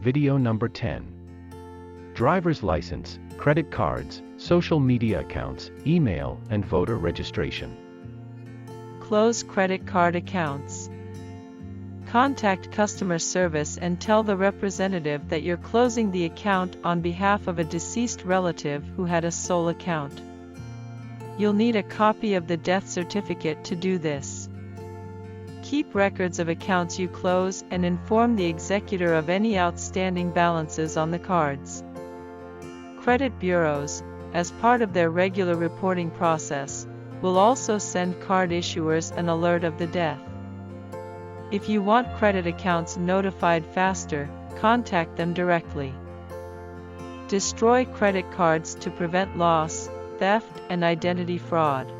Video number 10. Driver's license, credit cards, social media accounts, email, and voter registration. Close credit card accounts. Contact customer service and tell the representative that you're closing the account on behalf of a deceased relative who had a sole account. You'll need a copy of the death certificate to do this. Keep records of accounts you close and inform the executor of any outstanding balances on the cards. Credit bureaus, as part of their regular reporting process, will also send card issuers an alert of the death. If you want credit accounts notified faster, contact them directly. Destroy credit cards to prevent loss, theft, and identity fraud.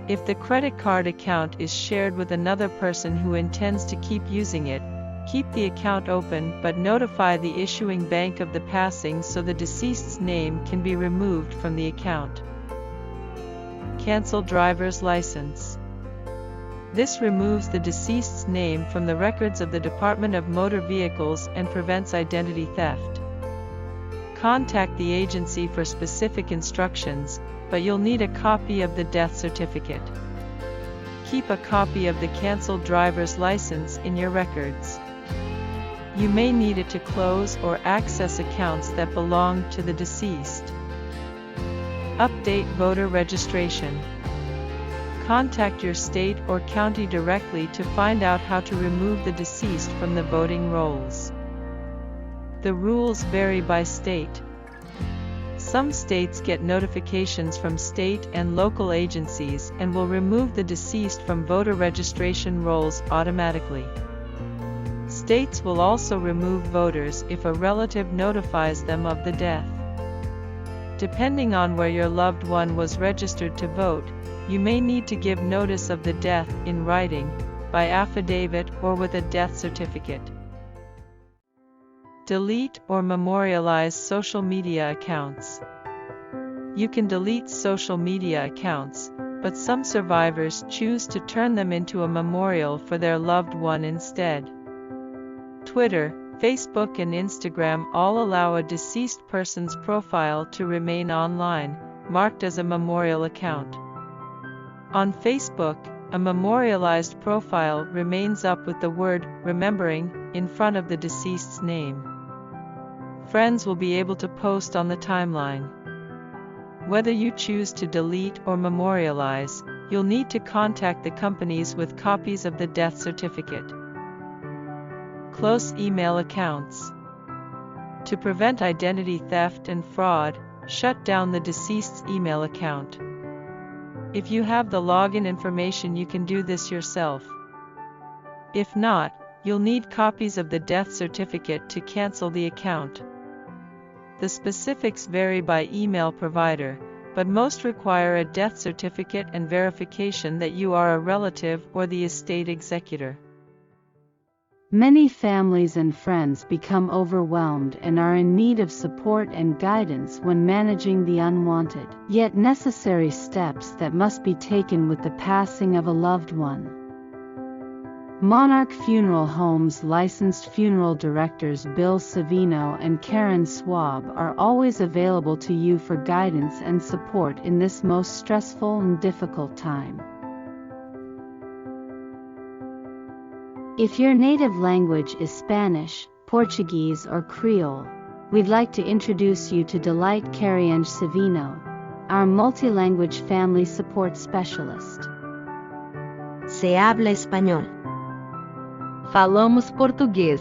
If the credit card account is shared with another person who intends to keep using it, keep the account open but notify the issuing bank of the passing so the deceased's name can be removed from the account. Cancel driver's license. This removes the deceased's name from the records of the Department of Motor Vehicles and prevents identity theft. Contact the agency for specific instructions, but you'll need a copy of the death certificate. Keep a copy of the canceled driver's license in your records. You may need it to close or access accounts that belong to the deceased. Update voter registration. Contact your state or county directly to find out how to remove the deceased from the voting rolls. The rules vary by state. Some states get notifications from state and local agencies and will remove the deceased from voter registration rolls automatically. States will also remove voters if a relative notifies them of the death. Depending on where your loved one was registered to vote, you may need to give notice of the death in writing, by affidavit, or with a death certificate. Delete or memorialize social media accounts. You can delete social media accounts, but some survivors choose to turn them into a memorial for their loved one instead. Twitter, Facebook, and Instagram all allow a deceased person's profile to remain online, marked as a memorial account. On Facebook, a memorialized profile remains up with the word "remembering" in front of the deceased's name. Friends will be able to post on the timeline. Whether you choose to delete or memorialize, you'll need to contact the companies with copies of the death certificate. Close email accounts. To prevent identity theft and fraud, shut down the deceased's email account. If you have the login information, you can do this yourself. If not, you'll need copies of the death certificate to cancel the account. The specifics vary by email provider, but most require a death certificate and verification that you are a relative or the estate executor. Many families and friends become overwhelmed and are in need of support and guidance when managing the unwanted, yet necessary steps that must be taken with the passing of a loved one. Monarch Funeral Home's licensed funeral directors Bill Savino and Karen Swab are always available to you for guidance and support in this most stressful and difficult time. If your native language is Spanish, Portuguese, or Creole, we'd like to introduce you to Delight Carrienge Savino, our multilanguage family support specialist. Se habla español. Falamos português.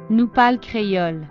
Nous parle créole.